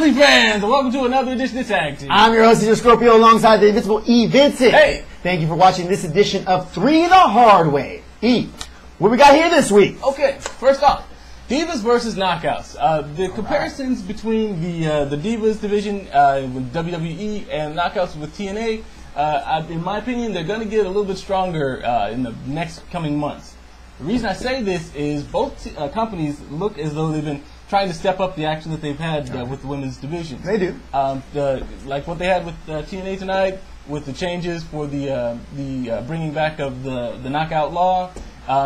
wrestling fans, and welcome to another edition of Tag Team. I'm your host, Cesar Scorpio, alongside the Invincible E, Vincent. Hey! Thank you for watching this edition of 3 the Hard Way. E, what we got here this week? Okay, first off, Divas versus Knockouts. The comparisons between the Divas division with WWE and Knockouts with TNA, in my opinion, they're going to get a little bit stronger in the next coming months. The reason I say this is both companies look as though they've been trying to step up the action that they've had with the women's division. They do. Like what they had with TNA tonight, with the changes for the bringing back of the Knockout Law,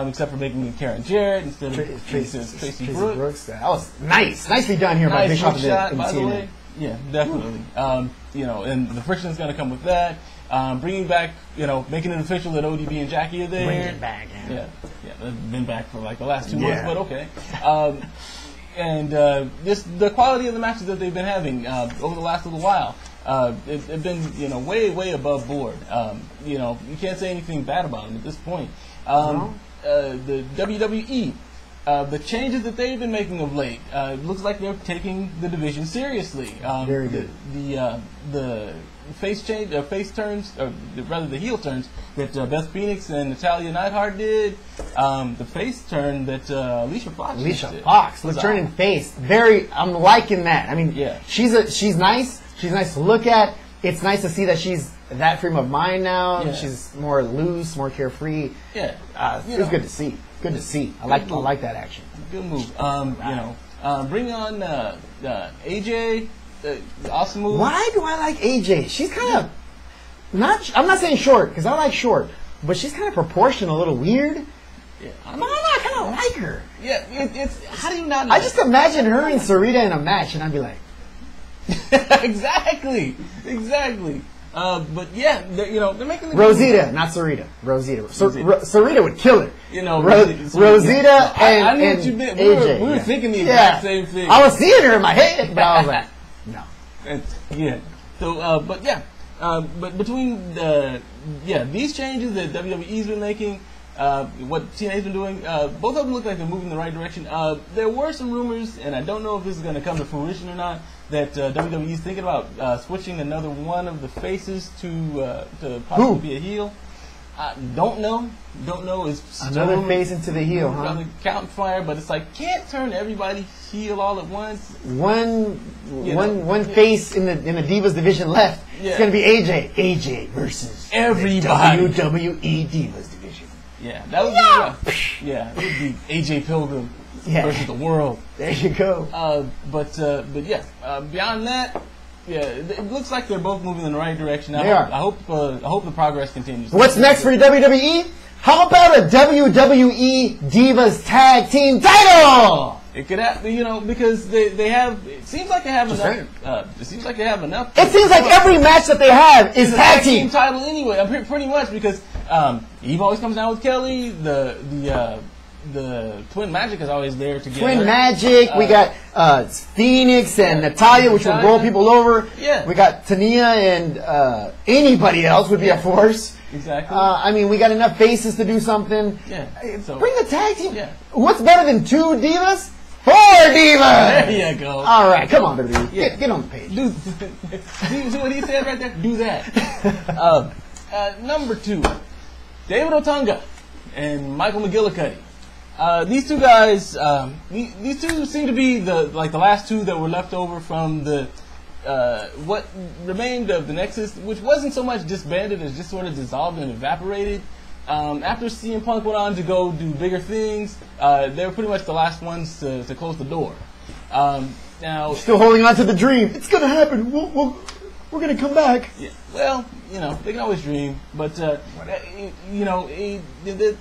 except for making it Karen Jarrett instead of Tracy Brooks. That was nice. Nicely done here by Bishop shot, by the way. Yeah, definitely. And the friction is going to come with that. Bringing back, making it official that ODB and Jackie are there. Bringing it back, yeah. They've been back for like the last 2 months, but okay. Just the quality of the matches that they've been having over the last little while, it's been way above board. You can't say anything bad about them at this point. The WWE, the changes that they've been making of late, looks like they're taking the division seriously. Very good. The face turns, or rather the heel turns that Beth Phoenix and Natalya Neidhart did. The face turn that Alicia Fox did. Turning face. I'm liking that. I mean, yeah. She's nice. She's nice to look at. It's nice to see that she's that frame of mind now. Yeah. She's more loose, more carefree. Yeah. It's good to see. Good to see. I like that action. Good move. Bring on AJ. Awesome move. Why do I like AJ? She's kind of I'm not saying short because I like short, but she's kind of proportioned a little weird. Yeah, I kind of like her. Yeah, it's how do you not know? I just imagine her and Sarita in a match, and I'd be like, exactly. But yeah, they're making the Rosita, not Sarita. Rosita. Sarita would kill her. Rosita and I knew what you meant. AJ. We were thinking the exact same thing. I was seeing her in my head, but I was like, no. So, but between these changes that WWE's been making, what TNA's been doing, both of them look like they're moving in the right direction. There were some rumors, and I don't know if this is going to come to fruition or not, that WWE's thinking about switching another one of the faces to possibly be a heel. Don't know. It's another face into the heel, huh? Another count fire, but it's like can't turn everybody heel all at once. One face in the Divas division left. Yeah. It's gonna be AJ. AJ versus everybody. The WWE Divas division. Yeah, that would be rough. Yeah, it would be AJ Pilgrim versus the world. There you go. But beyond that. Yeah, it looks like they're both moving in the right direction. I hope the progress continues. What's next for WWE? How about a WWE Divas Tag Team title? It could happen, because they have. It seems like they have enough. It seems like they have enough. It seems like every match that they have is tag team title anyway. I'm pretty much because Eve always comes down with Kelly. The Twin Magic is always there together. Twin Magic. We got Phoenix and Natalya, which will roll people over. Yeah. We got Tania and anybody else would be a force. Exactly. We got enough faces to do something. Yeah. Bring the tag team. Yeah. What's better than 2 divas? 4 divas. There you go. All right, come on, baby. Yeah. Get on the page. See what he said right there? Do that. Number 2, David Otunga and Michael McGillicuddy. These two guys, these two seem to be the last two that were left over from the what remained of the Nexus, which wasn't so much disbanded as just sort of dissolved and evaporated. After CM Punk went on to go do bigger things, they were pretty much the last ones to close the door. Now, still holding on to the dream. It's gonna happen. We're gonna come back. Yeah. Well, they can always dream, but they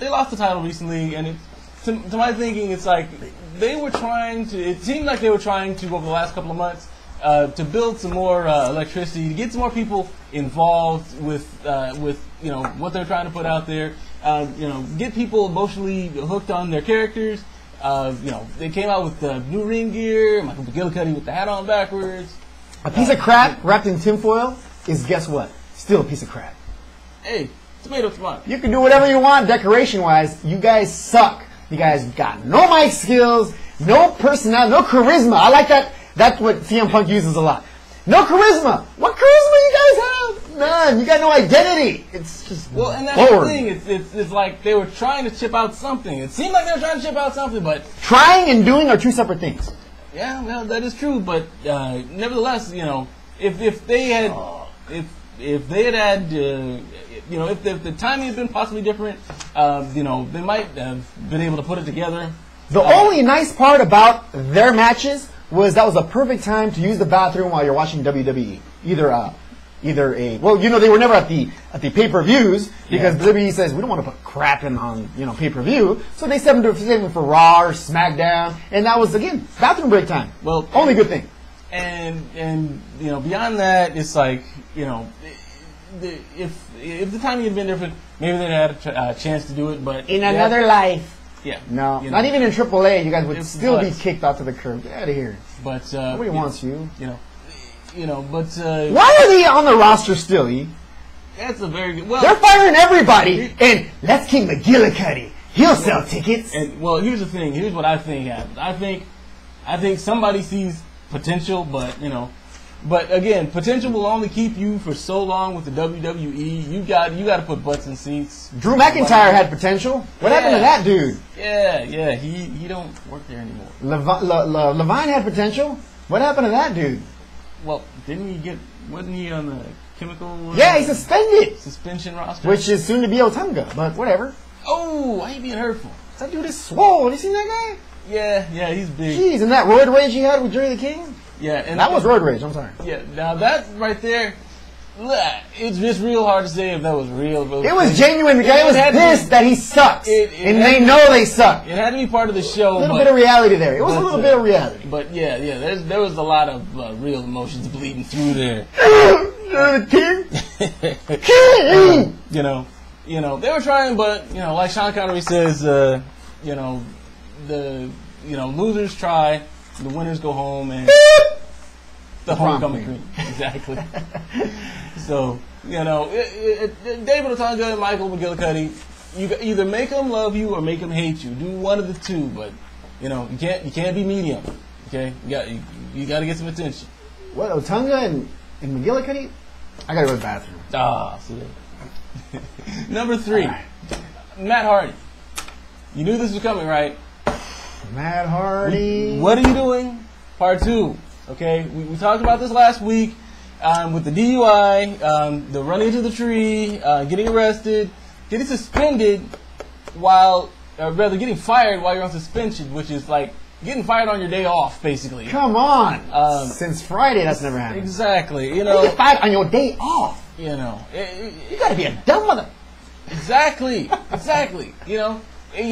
lost the title recently, and to my thinking, it's like it seemed like they were trying to, over the last couple of months, to build some more electricity, to get some more people involved with what they're trying to put out there, get people emotionally hooked on their characters. They came out with new ring gear, Michael McGillicuddy with the hat on backwards. A piece of crap wrapped in tinfoil is, guess what? Still a piece of crap. Hey, tomato. You can do whatever you want decoration-wise. You guys suck. You guys got no mic skills, no personality, no charisma. I like that. That's what CM Punk uses a lot. No charisma. What charisma you guys have? None. You got no identity. It's just well, and that's bored. the thing. It's like they were trying to chip out something. It seemed like they were trying to chip out something, but trying and doing are two separate things. Yeah, well, that is true. But nevertheless, you know, if they had if the timing had been possibly different, you know, they might have been able to put it together. The only nice part about their matches was that was a perfect time to use the bathroom while you're watching WWE. Either a well, you know, they were never at the pay-per-views because WWE says we don't want to put crap in on pay-per-view, so they save them for Raw or SmackDown, and that was again bathroom break time. Well, only good thing. And you know, beyond that, it's like, you know, if the timing had been different, maybe they'd had a chance to do it. But in another life. Yeah. No, not even in AAA, you guys would still be kicked out to the curb. Get out of here. But nobody wants you. You know, but why are they on the roster still? E? That's a very good. Well, they're firing everybody, and let's keep McGillicuddy. He'll sell tickets. And well, here's the thing. Here's what I think happens. I think somebody sees potential, but you know. But again, potential will only keep you for so long with the WWE. You got to put butts in seats. Drew McIntyre had potential. What happened to that dude? Yeah. He don't work there anymore. Levine had potential. What happened to that dude? Well, wasn't he on the chemical? Yeah, he's suspended. Suspension roster, which is soon to be Otunga, but whatever. Oh, why you being hurtful? That dude is swole. Have you seen that guy? Yeah, he's big. Jeez, and that roid rage he had with Jerry the King. Yeah, and that was roid rage. I'm sorry. Yeah, now that right there, it's just real hard to say if that was real. It was genuine. The guy was pissed that he sucks, and they know they suck. It had to be part of the show. A little bit of reality there. It was a little bit of reality. But yeah, there was a lot of real emotions bleeding through there. King. You know, they were trying, but you know, like Sean Connery says, you know, losers try. The winners go home, and the homecoming queen. Exactly. So, you know, David Otunga and Michael McGillicuddy, you either make them love you or make them hate you. Do one of the two, but you know, you can't be medium. Okay, you got to get some attention. What, Otunga and McGillicuddy? I gotta go to the bathroom. See. Number 3, right. Matt Hardy. You knew this was coming, right? Matt Hardy. What are you doing? Part 2. Okay, we talked about this last week with the DUI, the running into the tree, getting arrested, getting suspended getting fired while you're on suspension, which is like getting fired on your day off, basically. Come on. Since Friday, that's never happened. Exactly. You know, you get fired on your day off. You know, you gotta be a dumb mother. Exactly. You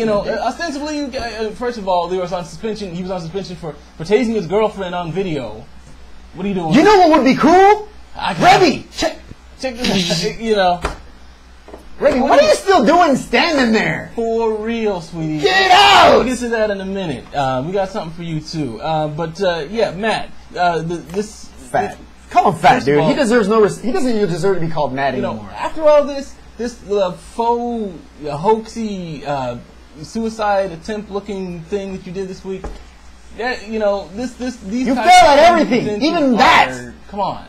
know, ostensibly, first of all, he was on suspension for tasing his girlfriend on video. What are you doing? You know what would be cool? Rebby! Check this, you know. Rebby, what are you still doing standing there? For real, sweetie. Get out! We'll get to that in a minute. We got something for you, too. Yeah, Matt, this... Fat. Call him fat, dude. He deserves he doesn't even deserve to be called Matt anymore. After all this faux, hoaxy, suicide attempt looking thing that you did this week, you know, these you fail at everything, even that. Come on.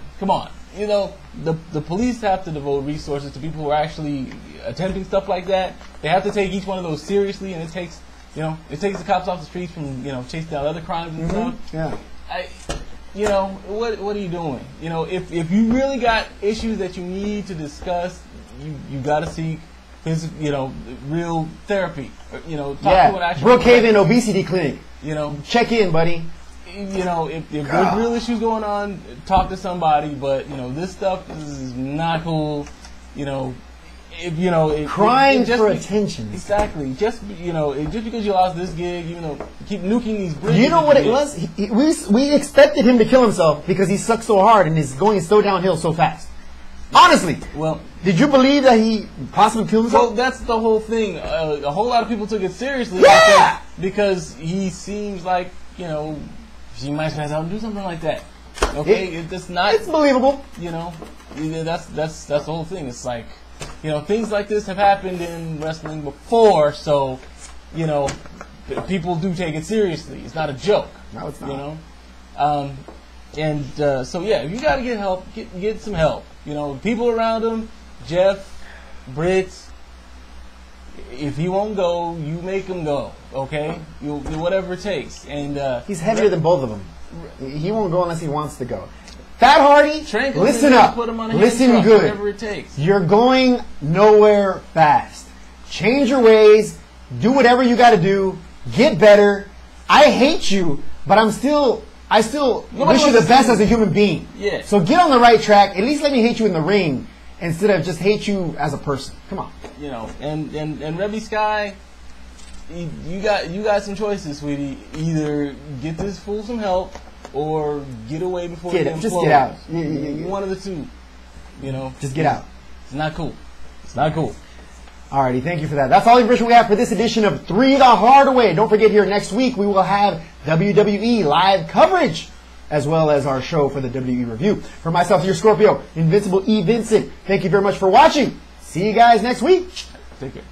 You know, the police have to devote resources to people who are actually attempting stuff like that. They have to take each one of those seriously, and it takes the cops off the streets from chasing down other crimes and stuff. Yeah. You know, what are you doing? You know, if you really got issues that you need to discuss, you got to seek real therapy. Talk to an actual Brookhaven Obesity Clinic. Check in, buddy. If there's real issues going on, talk to somebody. But this stuff is not cool. Crying for attention. Exactly. Just because you lost this gig, keep nuking these bridges. You know what it was? We expected him to kill himself because he sucked so hard and is going so downhill so fast. Honestly. Well, did you believe that he possibly killed himself? Well, that's the whole thing. A whole lot of people took it seriously. Yeah! Because he seems like he might pass out and do something like that. Okay, it's not. It's believable. That's the whole thing. It's like. Things like this have happened in wrestling before, so, people do take it seriously. It's not a joke. No, it's not. So yeah, if you got to get help, get some help. You know, people around him, Jeff, Britt. If he won't go, you make him go. Okay, you whatever it takes. And he's heavier than both of them. He won't go unless he wants to go. Fat Hardy, listen up. Listen good. Whatever it takes. You're going nowhere fast. Change your ways. Do whatever you got to do. Get better. I hate you, but I still wish you the best as a human being. Yeah. So get on the right track. At least let me hate you in the ring instead of just hate you as a person. Come on. You know, and Rebby Sky, you got some choices, sweetie. Either get this fool some help or get away before he implodes. Just get out. One of the two. You know. Just get out. It's not cool. It's not cool. Alrighty, thank you for that. That's all the information we have for this edition of 3 the Hard Way. Don't forget, here next week we will have WWE live coverage, as well as our show for the WWE review. For myself, your Scorpio, Invincible E. Vincent, thank you very much for watching. See you guys next week. Take care.